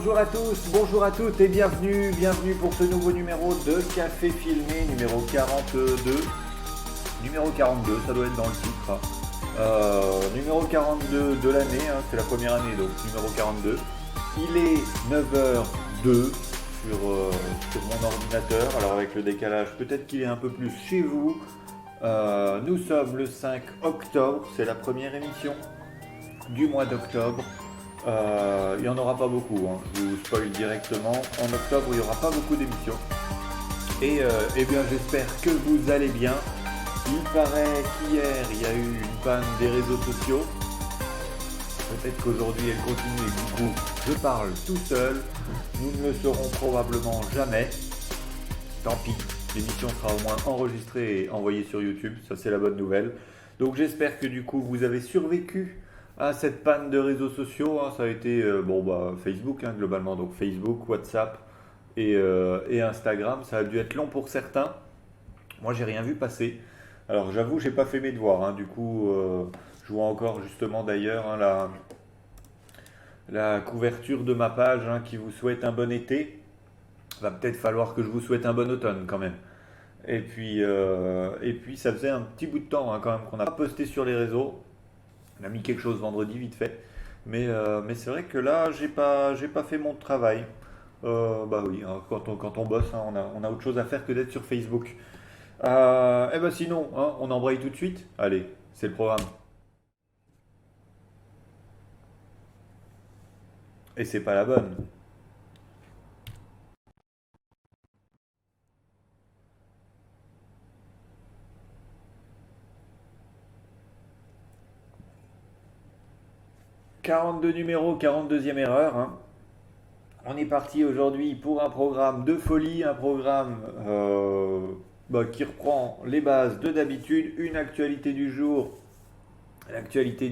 Bonjour à tous, bonjour à toutes et bienvenue pour ce nouveau numéro de Café Filmé, numéro 42. Numéro 42, ça doit être dans le titre. Numéro 42 de l'année, c'est la première année, donc numéro 42. Il est 9h02 sur mon ordinateur, alors avec le décalage, peut-être qu'il est un peu plus chez vous. Nous sommes le 5 octobre, c'est la première émission du mois d'octobre. Il n'y en aura pas beaucoup, je vous spoil directement. En octobre, il n'y aura pas beaucoup d'émissions. Et bien, j'espère que vous allez bien. Il paraît qu'hier, il y a eu une panne des réseaux sociaux. Peut-être qu'aujourd'hui, elle continue et du coup, je parle tout seul. Nous ne le saurons probablement jamais. Tant pis, l'émission sera au moins enregistrée et envoyée sur YouTube. Ça, c'est la bonne nouvelle. Donc, j'espère que du coup, vous avez survécu à cette panne de réseaux sociaux. Ça a été Facebook globalement, donc Facebook, WhatsApp et Instagram. Ça a dû être long pour certains. Moi, j'ai rien vu passer. Alors, j'avoue, j'ai pas fait mes devoirs. Du coup, je vois encore justement d'ailleurs la couverture de ma page qui vous souhaite un bon été. Va peut-être falloir que je vous souhaite un bon automne quand même. Et puis ça faisait un petit bout de temps quand même qu'on n'a pas posté sur les réseaux. On a mis quelque chose vendredi vite fait, mais c'est vrai que là j'ai pas fait mon travail. Bah oui, quand on bosse, on a autre chose à faire que d'être sur Facebook. Et ben sinon, on embraye tout de suite. Allez, c'est le programme. Et c'est pas la bonne. 42 numéros, 42e erreur. On est parti aujourd'hui pour un programme de folie, un programme qui reprend les bases de d'habitude, une actualité du jour, l'actualité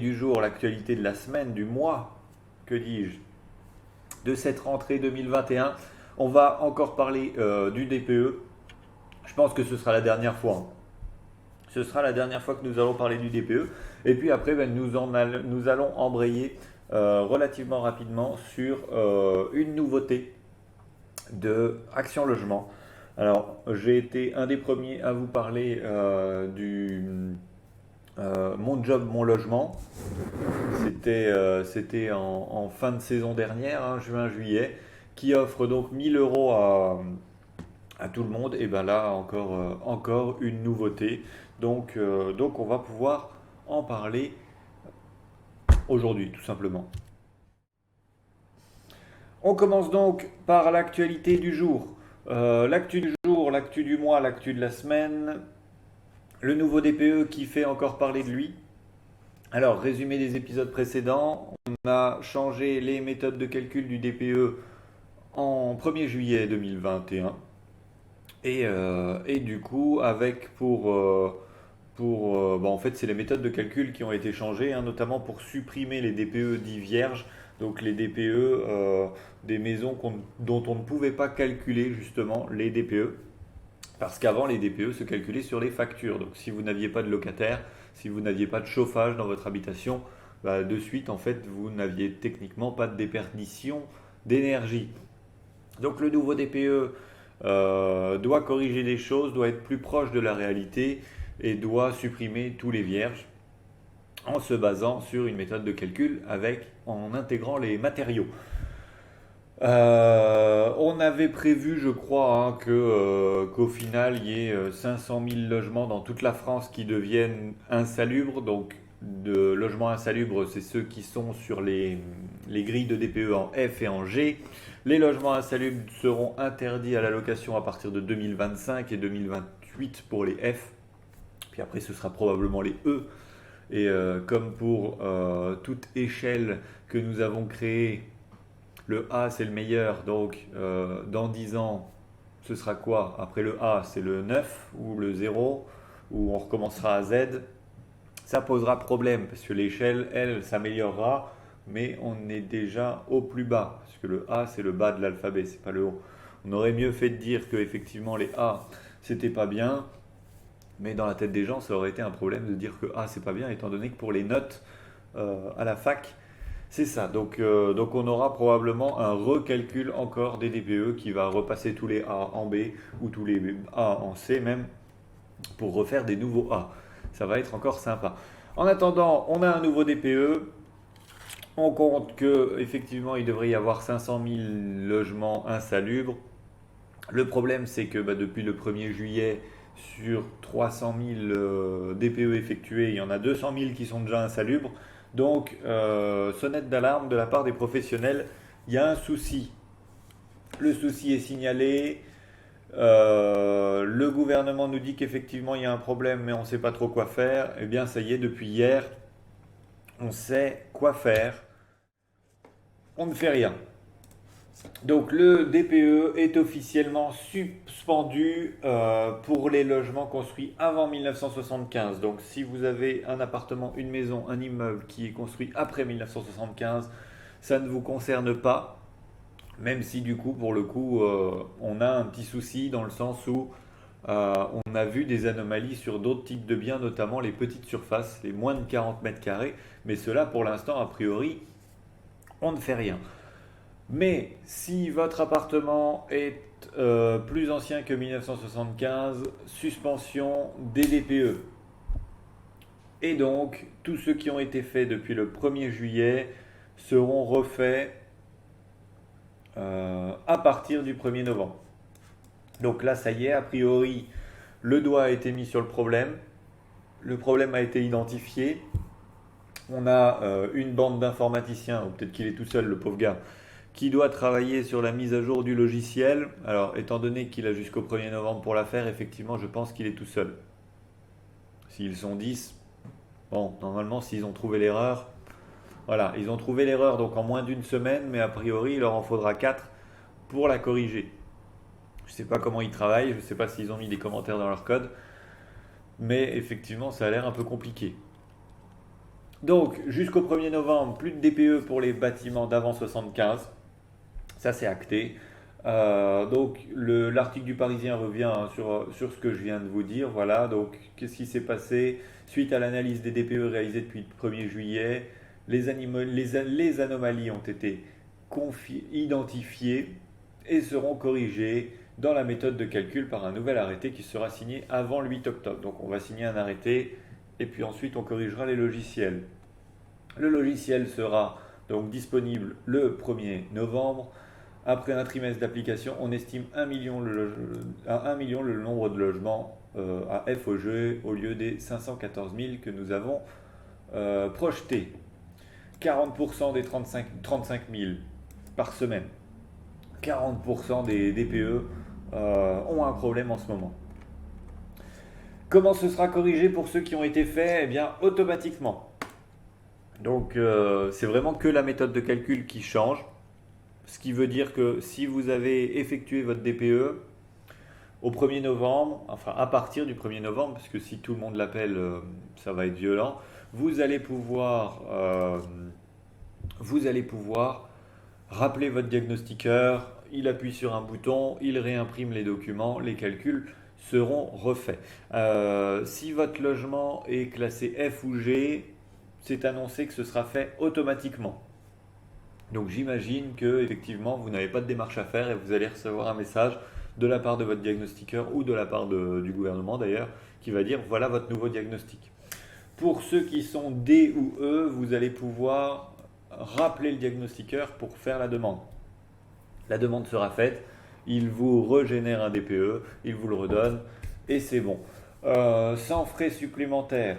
de la semaine, du mois, que dis-je, de cette rentrée 2021. On va encore parler du DPE. Je pense que ce sera la dernière fois. Ce sera la dernière fois que nous allons parler du DPE. Et puis après, nous allons embrayer relativement rapidement sur une nouveauté de Action Logement. Alors, j'ai été un des premiers à vous parler du Mon Job, Mon Logement. C'était en fin de saison dernière, juin-juillet, qui offre donc 1000 euros à tout le monde. Et bien là, encore une nouveauté. Donc on va pouvoir en parler aujourd'hui, tout simplement. On commence donc par l'actualité du jour. L'actu du jour, l'actu du mois, l'actu de la semaine. Le nouveau DPE qui fait encore parler de lui. Alors, résumé des épisodes précédents. On a changé les méthodes de calcul du DPE en 1er juillet 2021. Et du coup, avec en fait, c'est les méthodes de calcul qui ont été changées, notamment pour supprimer les DPE dits vierges, donc les DPE des maisons dont on ne pouvait pas calculer justement les DPE, parce qu'avant les DPE se calculaient sur les factures. Donc si vous n'aviez pas de locataire, si vous n'aviez pas de chauffage dans votre habitation, de suite en fait vous n'aviez techniquement pas de déperdition d'énergie. Donc le nouveau DPE doit corriger les choses, doit être plus proche de la réalité et doit supprimer tous les vierges en se basant sur une méthode de calcul en intégrant les matériaux. On avait prévu, je crois, qu'au final, il y ait 500 000 logements dans toute la France qui deviennent insalubres. Donc, de logements insalubres, c'est ceux qui sont sur les grilles de DPE en F et en G. Les logements insalubres seront interdits à la location à partir de 2025 et 2028 pour les F. Puis après, ce sera probablement les E. Et comme pour toute échelle que nous avons créée, le A c'est le meilleur. Donc dans 10 ans, ce sera quoi? Après le A, c'est le 9 ou le 0, où on recommencera à Z. Ça posera problème parce que l'échelle, elle, s'améliorera, mais on est déjà au plus bas. Parce que le A, c'est le bas de l'alphabet, c'est pas le haut. On aurait mieux fait de dire que effectivement les A, c'était pas bien. Mais dans la tête des gens, ça aurait été un problème de dire que c'est pas bien, étant donné que pour les notes à la fac, C'est ça, donc on aura probablement un recalcul encore des DPE qui va repasser tous les A en B ou tous les A en C même pour refaire des nouveaux A. Ça va être encore sympa. En attendant, on a un nouveau DPE. On compte que effectivement il devrait y avoir 500 000 logements insalubres. Le problème, c'est que depuis le 1er juillet, sur 300 000 DPE effectués, il y en a 200 000 qui sont déjà insalubres. Donc, sonnette d'alarme de la part des professionnels, il y a un souci. Le souci est signalé. Le gouvernement nous dit qu'effectivement il y a un problème, mais on ne sait pas trop quoi faire. Eh bien, ça y est, depuis hier, on sait quoi faire. On ne fait rien. Donc le DPE est officiellement suspendu pour les logements construits avant 1975. Donc si vous avez un appartement, une maison, un immeuble qui est construit après 1975, ça ne vous concerne pas. Même si du coup, pour le coup, on a un petit souci dans le sens où on a vu des anomalies sur d'autres types de biens, notamment les petites surfaces, les moins de 40 mètres carrés. Mais cela, pour l'instant, a priori, on ne fait rien. Mais si votre appartement est plus ancien que 1975, suspension des DPE. Et donc, tous ceux qui ont été faits depuis le 1er juillet seront refaits à partir du 1er novembre. Donc là, ça y est, a priori, le doigt a été mis sur le problème a été identifié. On a une bande d'informaticiens, ou peut-être qu'il est tout seul, le pauvre gars, qui doit travailler sur la mise à jour du logiciel. Alors, étant donné qu'il a jusqu'au 1er novembre pour la faire, effectivement, je pense qu'il est tout seul. S'ils sont 10, bon, normalement, s'ils ont trouvé l'erreur, voilà, ils ont trouvé l'erreur donc en moins d'une semaine, mais a priori, il leur en faudra 4 pour la corriger. Je ne sais pas comment ils travaillent, je ne sais pas s'ils ont mis des commentaires dans leur code, mais effectivement, ça a l'air un peu compliqué. Donc, jusqu'au 1er novembre, plus de DPE pour les bâtiments d'avant 75. Ça, c'est acté. Donc, l'article du Parisien revient sur ce que je viens de vous dire. Voilà, donc, qu'est-ce qui s'est passé suite à l'analyse des DPE réalisée depuis le 1er juillet? Les anomalies ont été identifiées et seront corrigées dans la méthode de calcul par un nouvel arrêté qui sera signé avant le 8 octobre. Donc, on va signer un arrêté et puis ensuite, on corrigera les logiciels. Le logiciel sera donc disponible le 1er novembre. Après un trimestre d'application, on estime à 1 million le nombre de logements à FOG au lieu des 514 000 que nous avons projetés. 40% des 35 000 par semaine. 40% des DPE ont un problème en ce moment. Comment ce sera corrigé pour ceux qui ont été faits? Eh bien, automatiquement. Donc, c'est vraiment que la méthode de calcul qui change. Ce qui veut dire que si vous avez effectué votre DPE au 1er novembre, enfin à partir du 1er novembre, parce que si tout le monde l'appelle, ça va être violent, vous allez pouvoir rappeler votre diagnostiqueur, il appuie sur un bouton, il réimprime les documents, les calculs seront refaits. Si votre logement est classé F ou G, c'est annoncé que ce sera fait automatiquement. Donc j'imagine que effectivement vous n'avez pas de démarche à faire et vous allez recevoir un message de la part de votre diagnostiqueur ou de la part du gouvernement d'ailleurs qui va dire voilà votre nouveau diagnostic. Pour ceux qui sont D ou E, vous allez pouvoir rappeler le diagnostiqueur pour faire la demande. La demande sera faite, il vous régénère un DPE, il vous le redonne et c'est bon. Sans frais supplémentaires,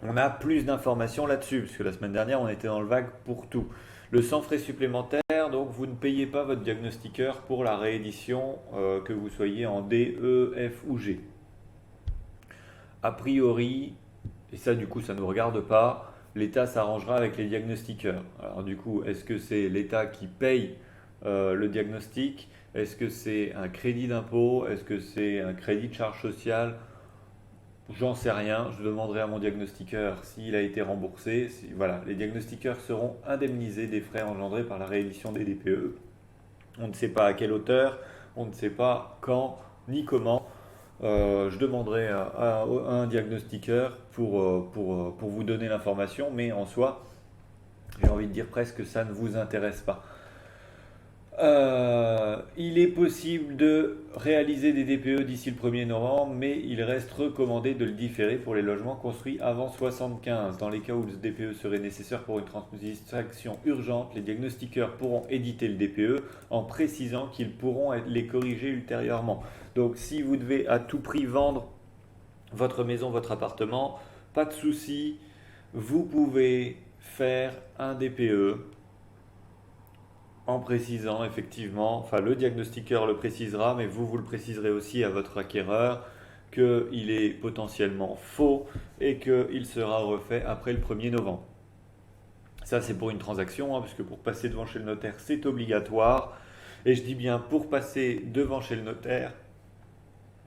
on a plus d'informations là-dessus, parce que la semaine dernière on était dans le vague pour tout. Le sans frais supplémentaires, donc vous ne payez pas votre diagnostiqueur pour la réédition, que vous soyez en D, E, F ou G. A priori, et ça du coup ça ne nous regarde pas, l'État s'arrangera avec les diagnostiqueurs. Alors du coup, est-ce que c'est l'État qui paye le diagnostic? Est-ce que c'est un crédit d'impôt? Est-ce que c'est un crédit de charge sociale? J'en sais rien, je demanderai à mon diagnostiqueur s'il a été remboursé. Voilà, les diagnostiqueurs seront indemnisés des frais engendrés par la réédition des DPE. On ne sait pas à quelle hauteur, on ne sait pas quand ni comment. Je demanderai à un diagnostiqueur pour vous donner l'information, mais en soi, J'ai envie de dire presque que ça ne vous intéresse pas. Il est possible de réaliser des DPE d'ici le 1er novembre, mais il reste recommandé de le différer pour les logements construits avant 75. Dans les cas où le DPE serait nécessaire pour une transaction urgente, les diagnostiqueurs pourront éditer le DPE en précisant qu'ils pourront les corriger ultérieurement. Donc si vous devez à tout prix vendre votre maison, votre appartement, pas de souci, vous pouvez faire un DPE en précisant effectivement, enfin le diagnostiqueur le précisera, mais vous le préciserez aussi à votre acquéreur qu'il est potentiellement faux et qu'il sera refait après le 1er novembre. Ça c'est pour une transaction, hein, parce que pour passer devant chez le notaire c'est obligatoire. Et je dis bien pour passer devant chez le notaire,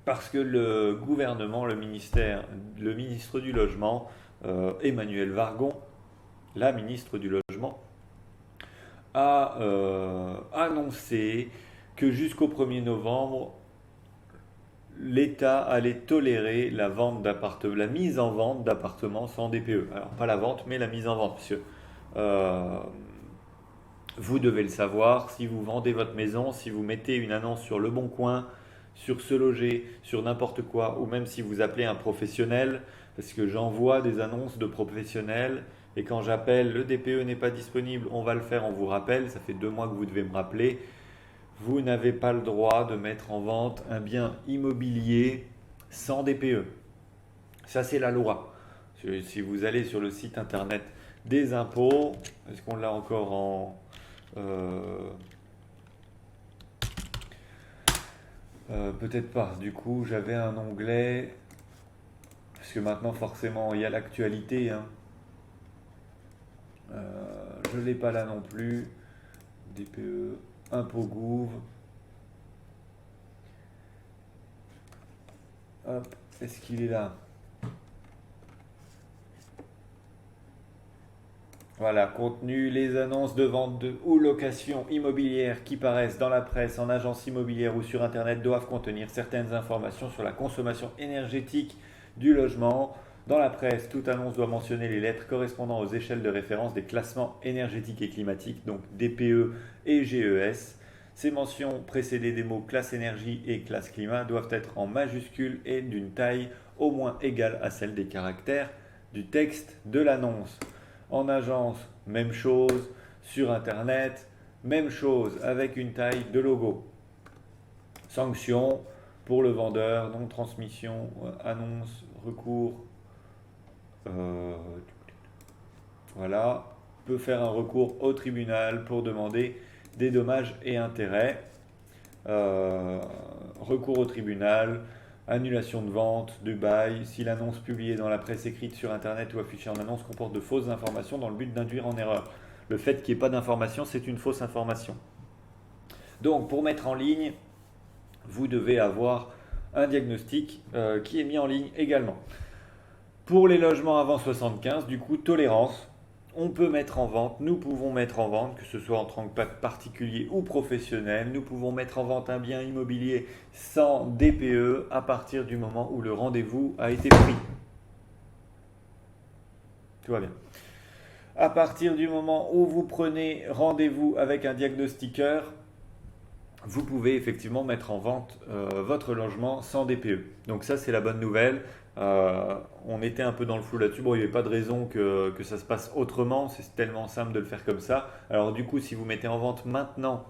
parce que le gouvernement, le ministre du Logement, Emmanuel Vargon, la ministre du Logement, a annoncé que jusqu'au 1er novembre, l'État allait tolérer la mise en vente d'appartements sans DPE. Alors pas la vente, mais la mise en vente, monsieur. Vous devez le savoir, si vous vendez votre maison, si vous mettez une annonce sur Le Bon Coin, sur Se Loger, sur n'importe quoi, ou même si vous appelez un professionnel, parce que j'envoie des annonces de professionnels, et quand j'appelle, le DPE n'est pas disponible, on va le faire, on vous rappelle, ça fait 2 mois que vous devez me rappeler, vous n'avez pas le droit de mettre en vente un bien immobilier sans DPE. Ça c'est la loi. Si vous allez sur le site internet des impôts, est-ce qu'on l'a encore en... peut-être pas. Du coup, j'avais un onglet, parce que maintenant, forcément, il y a l'actualité. Hein. Je ne l'ai pas là non plus. DPE, impôt gouv. Hop, est-ce qu'il est là? Voilà, contenu, les annonces de vente ou location immobilière qui paraissent dans la presse, en agence immobilière ou sur Internet doivent contenir certaines informations sur la consommation énergétique du logement. Dans la presse, toute annonce doit mentionner les lettres correspondant aux échelles de référence des classements énergétiques et climatiques, donc DPE et GES. Ces mentions précédées des mots classe énergie et classe climat doivent être en majuscules et d'une taille au moins égale à celle des caractères du texte de l'annonce. En agence, même chose. Sur Internet, même chose avec une taille de logo. Sanctions pour le vendeur, non-transmission, annonce, recours. Voilà. Peut faire un recours au tribunal pour demander des dommages et intérêts. Recours au tribunal. Annulation de vente, de bail, si l'annonce publiée dans la presse écrite sur Internet ou affichée en annonce comporte de fausses informations dans le but d'induire en erreur. Le fait qu'il n'y ait pas d'information, c'est une fausse information. Donc, pour mettre en ligne, vous devez avoir un diagnostic qui est mis en ligne également. Pour les logements avant 75, du coup, tolérance. On peut mettre en vente, nous pouvons mettre en vente, que ce soit en tant que particulier ou professionnel, nous pouvons mettre en vente un bien immobilier sans DPE à partir du moment où le rendez-vous a été pris. Tout va bien. À partir du moment où vous prenez rendez-vous avec un diagnostiqueur, vous pouvez effectivement mettre en vente votre logement sans DPE. Donc ça, c'est la bonne nouvelle. On était un peu dans le flou là-dessus. Bon, il n'y avait pas de raison que ça se passe autrement. C'est tellement simple de le faire comme ça. Alors du coup, si vous mettez en vente maintenant,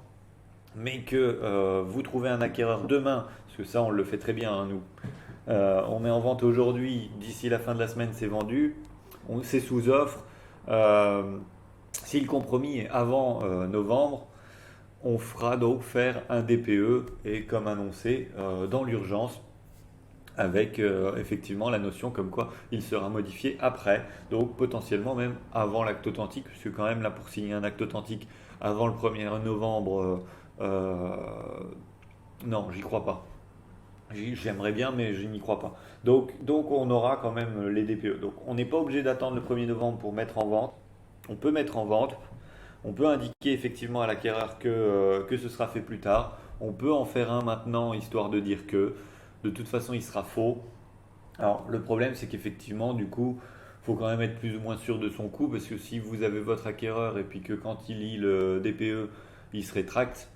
mais que vous trouvez un acquéreur demain, parce que ça, on le fait très bien, hein, nous. On met en vente aujourd'hui, d'ici la fin de la semaine, c'est vendu. C'est sous offre. Si le compromis est avant novembre, on fera donc faire un DPE et comme annoncé dans l'urgence avec effectivement la notion comme quoi il sera modifié après, donc potentiellement même avant l'acte authentique, puisque quand même là pour signer un acte authentique avant le 1er novembre, non, j'y crois pas. J'aimerais bien, mais je n'y crois pas. Donc on aura quand même les DPE. Donc on n'est pas obligé d'attendre le 1er novembre pour mettre en vente. On peut mettre en vente. On peut indiquer effectivement à l'acquéreur que ce sera fait plus tard. On peut en faire un maintenant, histoire de dire que de toute façon il sera faux. Alors le problème c'est qu'effectivement du coup faut quand même être plus ou moins sûr de son coup, parce que si vous avez votre acquéreur et puis que quand il lit le DPE, il se rétracte,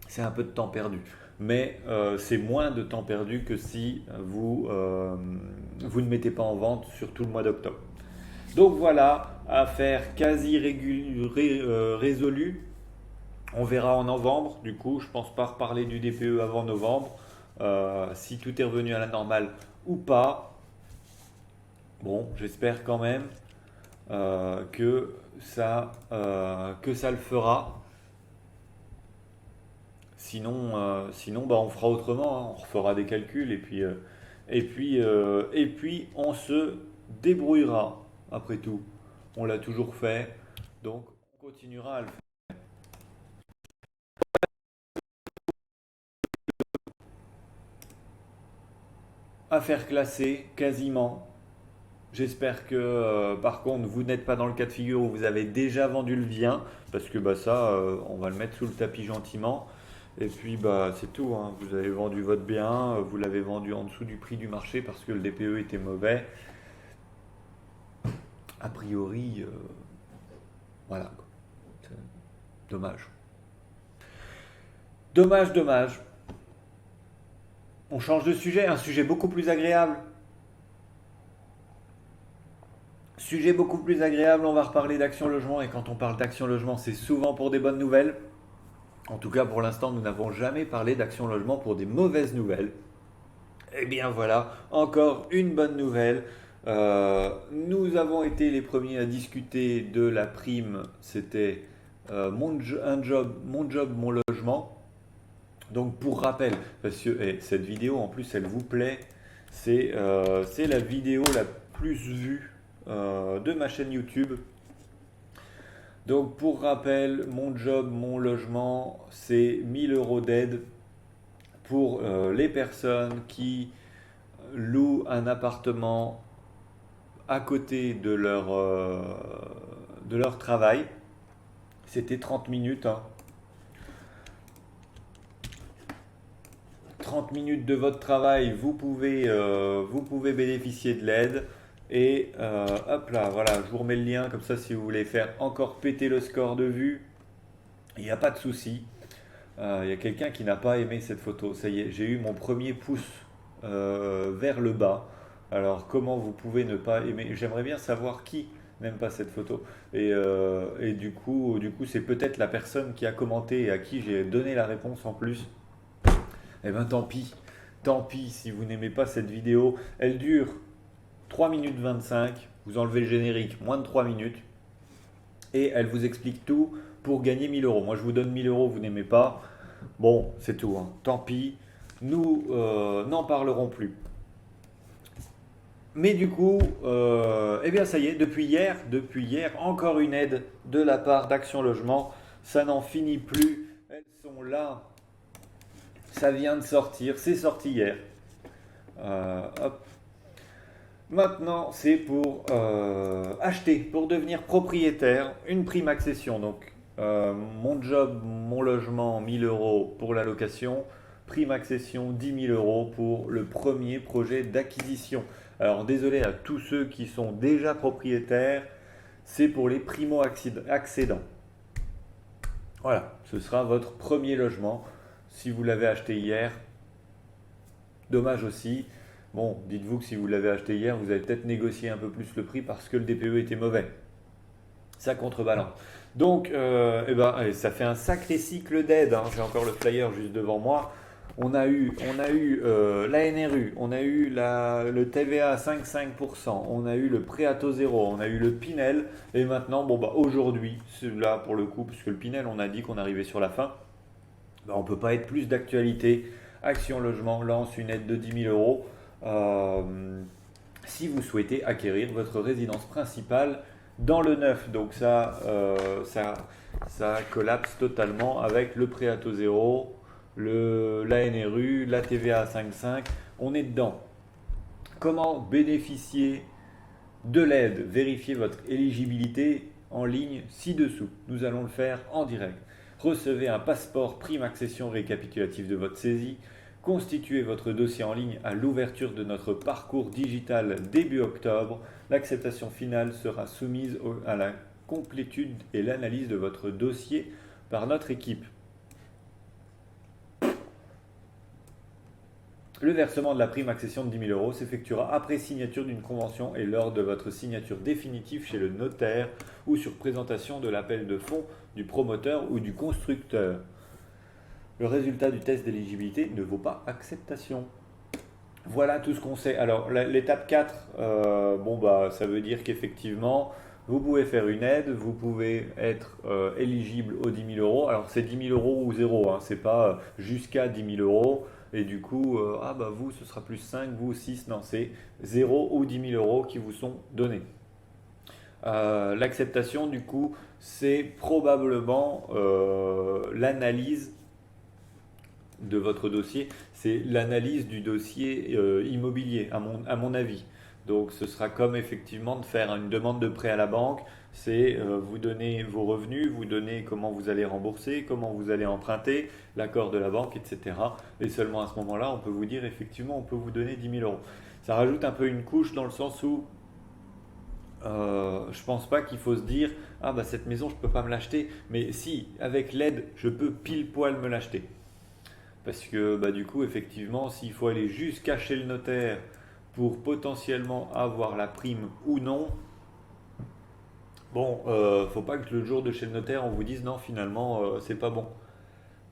c'est un peu de temps perdu. Mais c'est moins de temps perdu que si vous ne mettez pas en vente sur tout le mois d'octobre. Donc voilà, affaire quasi résolue. On verra en novembre. Du coup, je pense pas reparler du DPE avant novembre. Si tout est revenu à la normale ou pas. Bon, j'espère quand même que ça le fera. Sinon bah, on fera autrement, hein. On refera des calculs et puis on se débrouillera. Après tout, on l'a toujours fait, donc on continuera à le faire. Affaire classée, quasiment. J'espère que par contre vous n'êtes pas dans le cas de figure où vous avez déjà vendu le bien, parce que bah, ça, on va le mettre sous le tapis gentiment. Et puis bah, c'est tout, hein. Vous avez vendu votre bien, vous l'avez vendu en dessous du prix du marché parce que le DPE était mauvais. A priori, voilà. C'est dommage. Dommage, dommage. On change de sujet, un sujet beaucoup plus agréable. Sujet beaucoup plus agréable, on va reparler d'Action Logement. Et quand on parle d'Action Logement, c'est souvent pour des bonnes nouvelles. En tout cas, pour l'instant, nous n'avons jamais parlé d'Action Logement pour des mauvaises nouvelles. Eh bien voilà, encore une bonne nouvelle. Nous avons été les premiers à discuter de la prime. C'était mon job, mon logement. Donc pour rappel, parce que cette vidéo en plus elle vous plaît, c'est la vidéo la plus vue de ma chaîne YouTube. Donc pour rappel, mon job, mon logement, c'est 1000 euros d'aide pour les personnes qui louent un appartement à côté de leur travail. C'était 30 minutes, hein. 30 minutes de votre travail, vous pouvez bénéficier de l'aide. Et hop là, voilà, je vous remets le lien, comme ça si vous voulez faire encore péter le score de vues, il n'y a pas de souci. Il y a quelqu'un qui n'a pas aimé cette photo, ça y est, j'ai eu mon premier pouce vers le bas. Alors comment vous pouvez ne pas aimer? J'aimerais bien savoir qui n'aime pas cette photo. Et du coup c'est peut-être la personne qui a commenté et à qui j'ai donné la réponse en plus. Eh ben tant pis si vous n'aimez pas cette vidéo. Elle dure 3 minutes 25, vous enlevez le générique, moins de 3 minutes. Et elle vous explique tout pour gagner 1000 euros. Moi je vous donne 1000 euros, vous n'aimez pas. Bon, c'est tout, hein. Tant pis. Nous n'en parlerons plus. Mais du coup, eh bien ça y est, depuis hier, encore une aide de la part d'Action Logement. Ça n'en finit plus. Elles sont là. Ça vient de sortir, c'est sorti hier. Hop. Maintenant, c'est pour acheter, pour devenir propriétaire, une prime accession. Donc, mon job, mon logement, 1000 euros pour la location, prime accession, 10 000 euros pour le premier projet d'acquisition. Alors, désolé à tous ceux qui sont déjà propriétaires, c'est pour les primo-accédants. Voilà, ce sera votre premier logement. Si vous l'avez acheté hier, dommage aussi. Bon, dites-vous que si vous l'avez acheté hier, vous avez peut-être négocié un peu plus le prix parce que le DPE était mauvais. Ça contrebalance. Donc, allez, ça fait un sacré cycle d'aide, hein. J'ai encore le flyer juste devant moi. On a eu la NRU, on a eu le TVA à 5,5%, on a eu le prêt à taux zéro, on a eu le Pinel, et maintenant, bon bah aujourd'hui, là pour le coup, puisque le Pinel, on a dit qu'on arrivait sur la fin, bah, on ne peut pas être plus d'actualité. Action Logement lance une aide de 10 000 euros si vous souhaitez acquérir votre résidence principale dans le neuf. Donc ça collapse totalement avec le prêt à taux zéro, la NRU, la TVA à 5,5, on est dedans. Comment bénéficier de l'aide? Vérifiez votre éligibilité en ligne ci-dessous. Nous allons le faire en direct. Recevez un passeport prime accession récapitulatif de votre saisie. Constituez votre dossier en ligne à l'ouverture de notre parcours digital début octobre. L'acceptation finale sera soumise à la complétude et l'analyse de votre dossier par notre équipe. Le versement de la prime accession de 10 000 € s'effectuera après signature d'une convention et lors de votre signature définitive chez le notaire ou sur présentation de l'appel de fonds du promoteur ou du constructeur. Le résultat du test d'éligibilité ne vaut pas acceptation. Voilà tout ce qu'on sait. Alors, l'étape 4, ça veut dire qu'effectivement, vous pouvez faire une aide, vous pouvez être éligible aux 10 000 €. Alors, c'est 10 000 € ou 0, hein, c'est pas jusqu'à 10 000 €. Et du coup, vous, ce sera plus 5, vous 6, non, c'est 0 ou 10 000 € qui vous sont donnés. L'acceptation, du coup, c'est probablement l'analyse de votre dossier, c'est l'analyse du dossier immobilier, à mon avis. Donc, ce sera comme effectivement de faire une demande de prêt à la banque, c'est vous donner vos revenus, vous donner comment vous allez rembourser, comment vous allez emprunter, l'accord de la banque, etc. Et seulement à ce moment-là, on peut vous dire effectivement, on peut vous donner 10 000 €. Ça rajoute un peu une couche dans le sens où je pense pas qu'il faut se dire cette maison je peux pas me l'acheter, mais si avec l'aide je peux pile poil me l'acheter. Parce que du coup, effectivement, s'il faut aller jusqu'à chez le notaire pour potentiellement avoir la prime ou non, faut pas que le jour de chez le notaire, on vous dise non, finalement, c'est pas bon.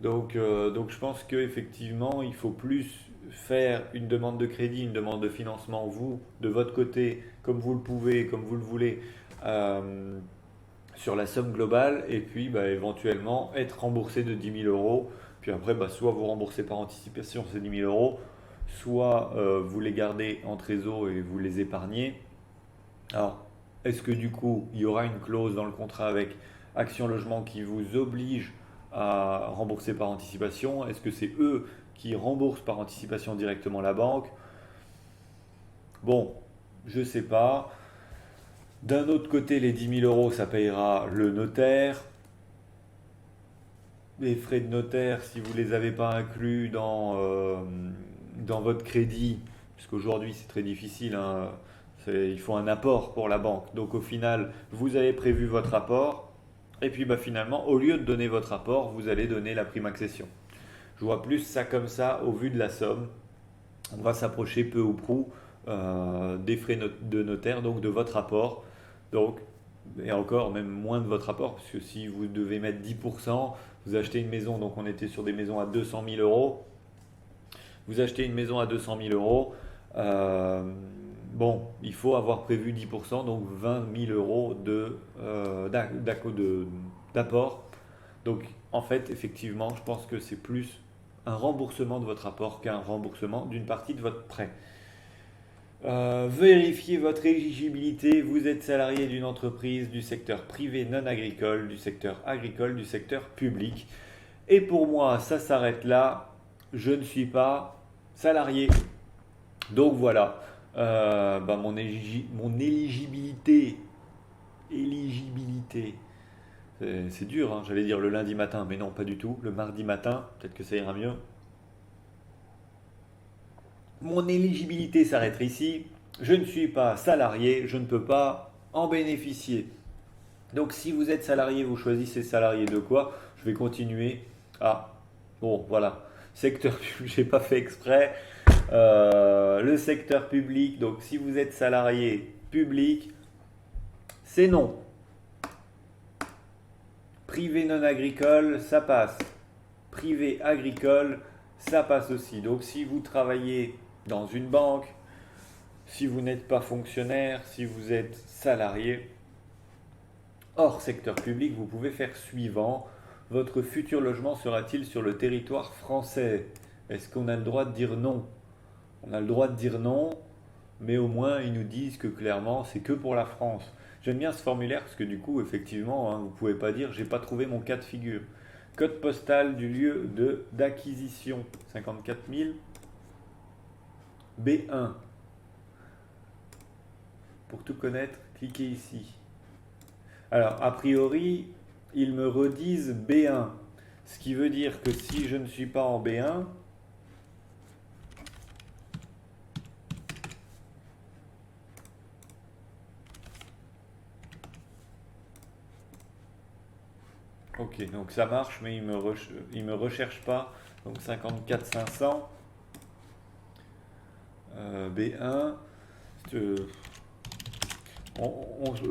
Donc je pense qu'effectivement, il faut plus faire une demande de crédit, une demande de financement, vous, de votre côté, comme vous le pouvez, comme vous le voulez, sur la somme globale, et puis éventuellement être remboursé de 10 000 €. Puis après, soit vous remboursez par anticipation ces 10 000 €, soit vous les gardez en trésor et vous les épargnez. Alors, est-ce que du coup, il y aura une clause dans le contrat avec Action Logement qui vous oblige à rembourser par anticipation? Est-ce que c'est eux qui remboursent par anticipation directement la banque? Bon, je sais pas. D'un autre côté, les 10 000 €, ça payera le notaire. Les frais de notaire, si vous ne les avez pas inclus dans votre crédit, puisqu'aujourd'hui c'est très difficile, hein, il faut un apport pour la banque. Donc au final, vous avez prévu votre apport, et puis finalement, au lieu de donner votre apport, vous allez donner la prime accession. Je vois plus ça comme ça au vu de la somme. On va s'approcher peu ou prou des frais de notaire, donc de votre apport. Donc, et encore, même moins de votre apport, parce que si vous devez mettre 10%, vous achetez une maison, donc on était sur des maisons à 200 000 €. Vous achetez une maison à 200 000 €. Il faut avoir prévu 10%, donc 20 000 € d'apport. Donc, en fait, effectivement, je pense que c'est plus un remboursement de votre apport qu'un remboursement d'une partie de votre prêt. Vérifiez votre éligibilité. Vous êtes salarié d'une entreprise du secteur privé non agricole, du secteur agricole, du secteur public. Et pour moi, ça s'arrête là. Je ne suis pas salarié. Donc voilà, mon éligibilité, c'est dur, hein, j'allais dire le lundi matin, mais non, pas du tout. Le mardi matin, peut-être que ça ira mieux. Mon éligibilité s'arrêterait ici. Je ne suis pas salarié, je ne peux pas en bénéficier. Donc si vous êtes salarié, vous choisissez salarié de quoi? Je vais continuer. Voilà. Secteur public, j'ai pas fait exprès. Le secteur public, donc si vous êtes salarié public, c'est non. Privé non agricole, ça passe. Privé agricole, ça passe aussi. Donc si vous travaillez dans une banque, si vous n'êtes pas fonctionnaire, si vous êtes salarié, hors secteur public, vous pouvez faire suivant. Votre futur logement sera-t-il sur le territoire français? Est-ce qu'on a le droit de dire non? On a le droit de dire non, mais au moins ils nous disent que clairement c'est que pour la France. J'aime bien ce formulaire parce que du coup, effectivement, vous ne pouvez pas dire j'ai pas trouvé mon cas de figure. Code postal du lieu d'acquisition 54 000 B1. Pour tout connaître, cliquez ici. Alors, a priori, ils me redisent B1. Ce qui veut dire que si je ne suis pas en B1, Ok, donc ça marche, mais il me recherche pas. Donc 54 500, B1. euh,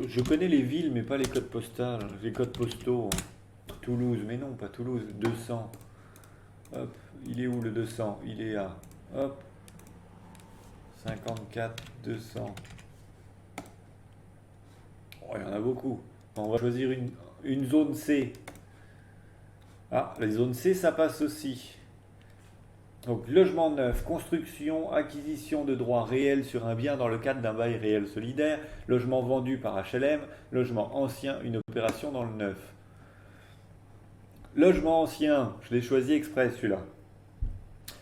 je connais les villes, mais pas les codes postaux. Les codes postaux. Toulouse, mais non, pas Toulouse. 200. Hop, il est où le 200? Il est à. Hop, 54 200. Oh, il y en a beaucoup. On va choisir une zone C. Ah, les zones C, ça passe aussi. Donc, logement neuf, construction, acquisition de droits réels sur un bien dans le cadre d'un bail réel solidaire, logement vendu par HLM, logement ancien, une opération dans le neuf. Logement ancien, je l'ai choisi exprès celui-là.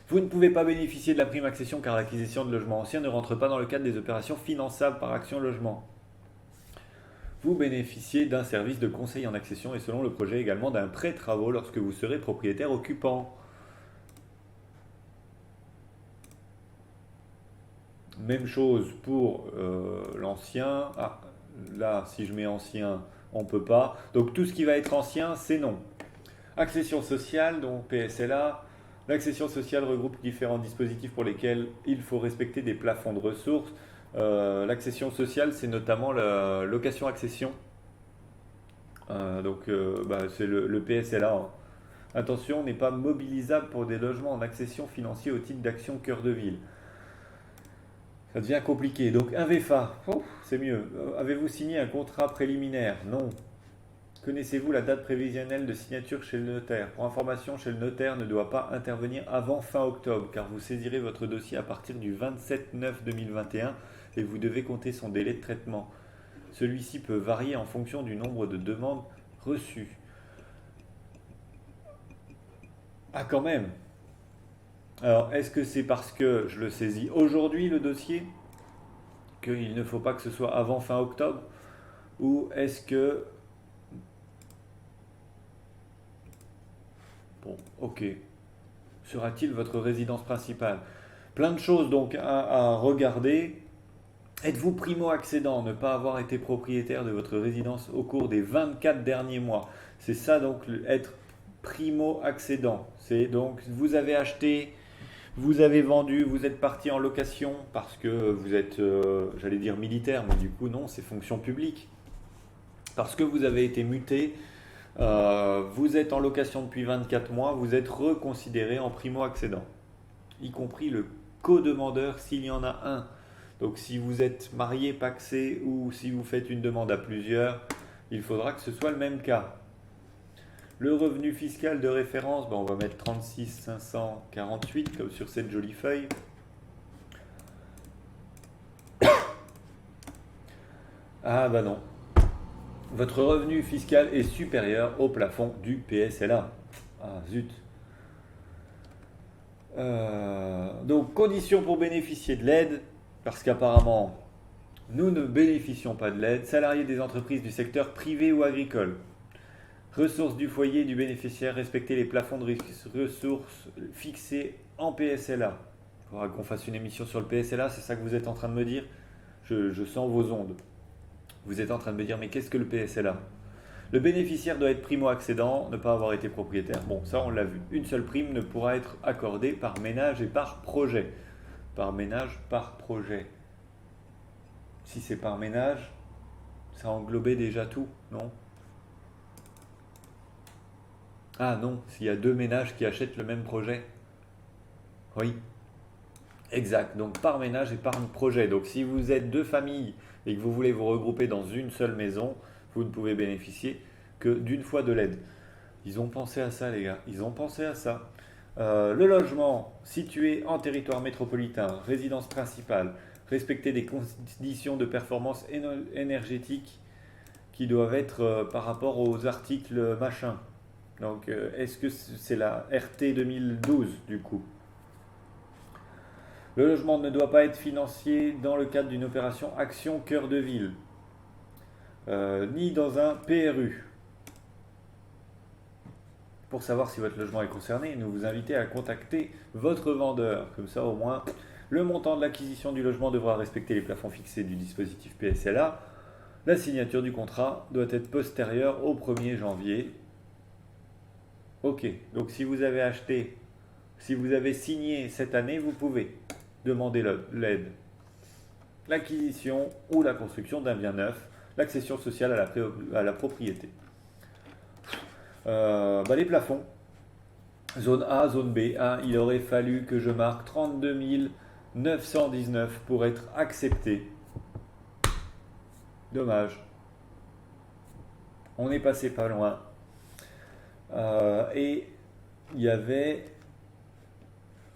Vous ne pouvez pas bénéficier de la prime accession car l'acquisition de logements anciens ne rentre pas dans le cadre des opérations finançables par Action Logement. Vous bénéficiez d'un service de conseil en accession et selon le projet également d'un prêt travaux lorsque vous serez propriétaire occupant. Même chose pour l'ancien. Ah, là, si je mets ancien, on ne peut pas. Donc tout ce qui va être ancien, c'est non. Accession sociale, donc PSLA. L'accession sociale regroupe différents dispositifs pour lesquels il faut respecter des plafonds de ressources. L'accession sociale, c'est notamment la location-accession. C'est le PSLA. Hein. Attention, n'est pas mobilisable pour des logements en accession financier au titre d'action cœur de ville. Ça devient compliqué. Donc un VFA, c'est mieux. Avez-vous signé un contrat préliminaire? Non. Connaissez-vous la date prévisionnelle de signature chez le notaire? Pour information, chez le notaire ne doit pas intervenir avant fin octobre, car vous saisirez votre dossier à partir du 27/9/2021 et vous devez compter son délai de traitement. Celui-ci peut varier en fonction du nombre de demandes reçues. Ah quand même. Alors, est-ce que c'est parce que je le saisis aujourd'hui, le dossier, qu'il ne faut pas que ce soit avant fin octobre? Ou est-ce que... Bon, ok. Sera-t-il votre résidence principale? Plein de choses donc à regarder. Êtes-vous primo-accédant, ne pas avoir été propriétaire de votre résidence au cours des 24 derniers mois? C'est ça donc, être primo-accédant. C'est donc, vous avez acheté, vous avez vendu, vous êtes parti en location parce que vous êtes, j'allais dire militaire, mais du coup non, c'est fonction publique. Parce que vous avez été muté, vous êtes en location depuis 24 mois, vous êtes reconsidéré en primo-accédant, y compris le co-demandeur s'il y en a un. Donc si vous êtes marié, pacsé ou si vous faites une demande à plusieurs, il faudra que ce soit le même cas. Le revenu fiscal de référence, on va mettre 36 548 comme sur cette jolie feuille. Ah bah non. Votre revenu fiscal est supérieur au plafond du PSLA. Ah zut. Donc conditions pour bénéficier de l'aide, parce qu'apparemment nous ne bénéficions pas de l'aide. Salariés des entreprises du secteur privé ou agricole. Ressources du foyer du bénéficiaire, respecter les plafonds de ressources fixés en PSLA. Il faudra qu'on fasse une émission sur le PSLA, c'est ça que vous êtes en train de me dire? Je sens vos ondes. Vous êtes en train de me dire, mais qu'est-ce que le PSLA? Le bénéficiaire doit être primo-accédant, ne pas avoir été propriétaire. Bon, ça on l'a vu. Une seule prime ne pourra être accordée par ménage et par projet. Par ménage, par projet. Si c'est par ménage, ça englobait déjà tout, non? Ah non, s'il y a deux ménages qui achètent le même projet. Oui, exact. Donc par ménage et par projet. Donc si vous êtes deux familles et que vous voulez vous regrouper dans une seule maison, vous ne pouvez bénéficier que d'une fois de l'aide. Ils ont pensé à ça, les gars. Ils ont pensé à ça. Le logement situé en territoire métropolitain, résidence principale, respecter des conditions de performance énergétique qui doivent être par rapport aux articles machin. Donc, est-ce que c'est la RT 2012 du coup? Le logement ne doit pas être financé dans le cadre d'une opération Action Cœur de Ville, ni dans un PRU. Pour savoir si votre logement est concerné, nous vous invitons à contacter votre vendeur. Comme ça, au moins, le montant de l'acquisition du logement devra respecter les plafonds fixés du dispositif PSLA. La signature du contrat doit être postérieure au 1er janvier Ok, donc si vous avez acheté, si vous avez signé cette année, vous pouvez demander l'aide, l'acquisition ou la construction d'un bien neuf, l'accession sociale à la propriété. Les plafonds, zone A, zone B, hein, il aurait fallu que je marque 32 919 pour être accepté. Dommage. On est passé pas loin. Et il y avait,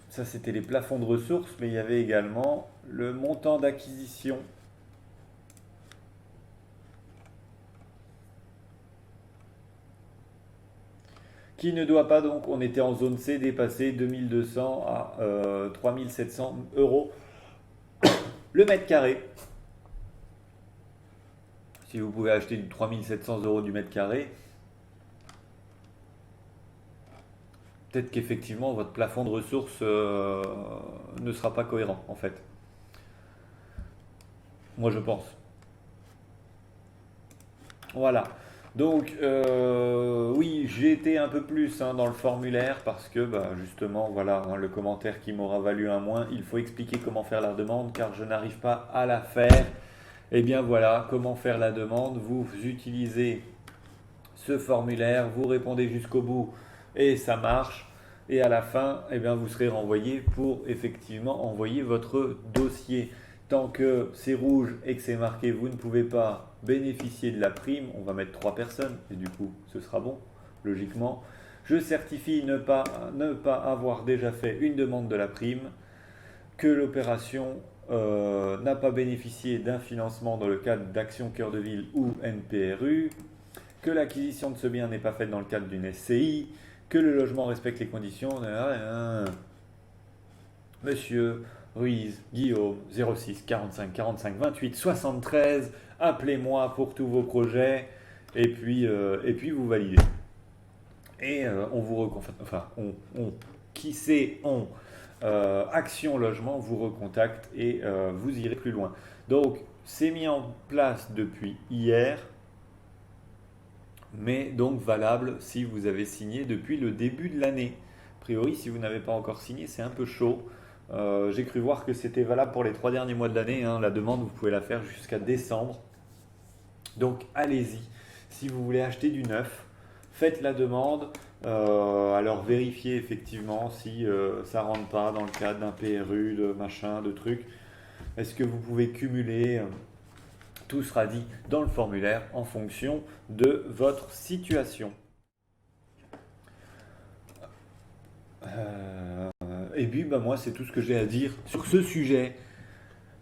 ça c'était les plafonds de ressources, mais il y avait également le montant d'acquisition qui ne doit pas, donc on était en zone C, dépasser 2200 à 3700 euros le mètre carré. Si vous pouvez acheter du 3700 euros du mètre carré, peut-être qu'effectivement votre plafond de ressources ne sera pas cohérent en fait. Moi je pense. Voilà. Donc oui, j'ai été un peu plus dans le formulaire parce que justement voilà le commentaire qui m'aura valu un moins. Il faut expliquer comment faire la demande car je n'arrive pas à la faire. Et bien voilà, comment faire la demande. Vous utilisez ce formulaire, vous répondez jusqu'au bout et ça marche. Et à la fin, eh bien, vous serez renvoyé pour effectivement envoyer votre dossier. Tant que c'est rouge et que c'est marqué vous ne pouvez pas bénéficier de la prime, on va mettre 3 personnes et du coup ce sera bon, logiquement. Je certifie ne pas avoir déjà fait une demande de la prime, que l'opération n'a pas bénéficié d'un financement dans le cadre d'Action Cœur de Ville ou NPRU, que l'acquisition de ce bien n'est pas faite dans le cadre d'une SCI, que le logement respecte les conditions. Monsieur Ruiz, Guillaume, 06 45 45 28 73, appelez-moi pour tous vos projets et puis vous validez. Et on vous recontacte, qui sait, Action Logement vous recontacte et vous irez plus loin. Donc c'est mis en place depuis hier, mais donc valable si vous avez signé depuis le début de l'année. A priori, si vous n'avez pas encore signé, c'est un peu chaud. J'ai cru voir que c'était valable pour les 3 derniers mois de l'année. La demande, vous pouvez la faire jusqu'à décembre. Donc allez-y. Si vous voulez acheter du neuf, faites la demande. Alors vérifiez effectivement si ça ne rentre pas dans le cadre d'un PRU, de machin, de trucs. Est-ce que vous pouvez cumuler tout sera dit dans le formulaire en fonction de votre situation. Et puis moi c'est tout ce que j'ai à dire sur ce sujet.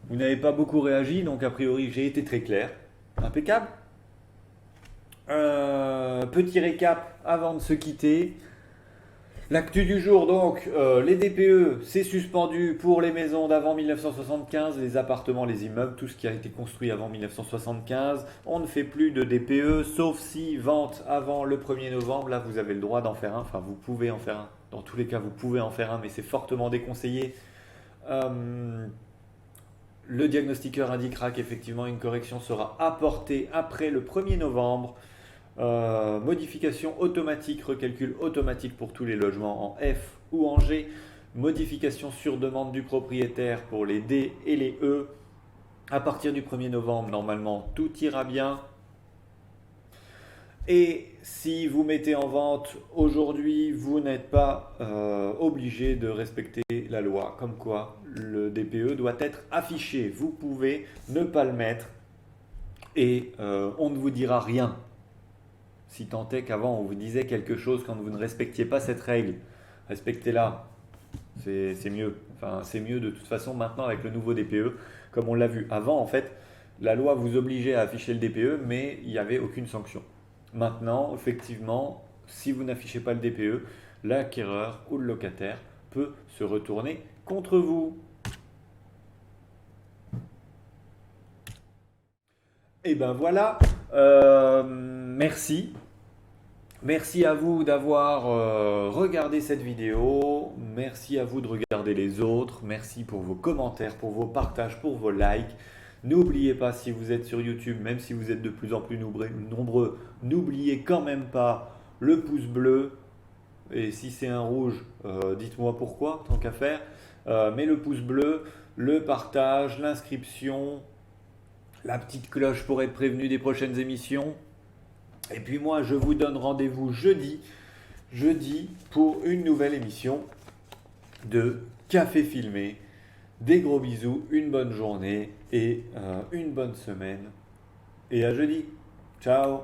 Vous n'avez pas beaucoup réagi, donc a priori j'ai été très clair. Impeccable. Petit récap avant de se quitter. L'actu du jour, donc, les DPE, c'est suspendu pour les maisons d'avant 1975, les appartements, les immeubles, tout ce qui a été construit avant 1975. On ne fait plus de DPE, sauf si vente avant le 1er novembre. Là, vous avez le droit d'en faire un. Enfin, vous pouvez en faire un. Dans tous les cas, vous pouvez en faire un, mais c'est fortement déconseillé. Le diagnostiqueur indiquera qu'effectivement, une correction sera apportée après le 1er novembre. Modification automatique, recalcul automatique pour tous les logements en F ou en G, modification sur demande du propriétaire pour les D et les E. À partir du 1er novembre, normalement, tout ira bien. Et si vous mettez en vente aujourd'hui, vous n'êtes pas obligé de respecter la loi, comme quoi le DPE doit être affiché. Vous pouvez ne pas le mettre et on ne vous dira rien. Si tant est qu'avant on vous disait quelque chose quand vous ne respectiez pas cette règle, respectez-la, c'est mieux. Enfin, c'est mieux de toute façon maintenant avec le nouveau DPE, comme on l'a vu. Avant, en fait, la loi vous obligeait à afficher le DPE, mais il n'y avait aucune sanction. Maintenant, effectivement, si vous n'affichez pas le DPE, l'acquéreur ou le locataire peut se retourner contre vous. Et ben voilà, merci. Merci à vous d'avoir regardé cette vidéo. Merci à vous de regarder les autres. Merci pour vos commentaires, pour vos partages, pour vos likes. N'oubliez pas, si vous êtes sur YouTube, même si vous êtes de plus en plus nombreux, n'oubliez quand même pas le pouce bleu. Et si c'est un rouge, dites-moi pourquoi, tant qu'à faire. Mais le pouce bleu, le partage, l'inscription, la petite cloche pour être prévenu des prochaines émissions. Et puis moi, je vous donne rendez-vous jeudi pour une nouvelle émission de Café Filmé. Des gros bisous, une bonne journée et une bonne semaine. Et à jeudi. Ciao.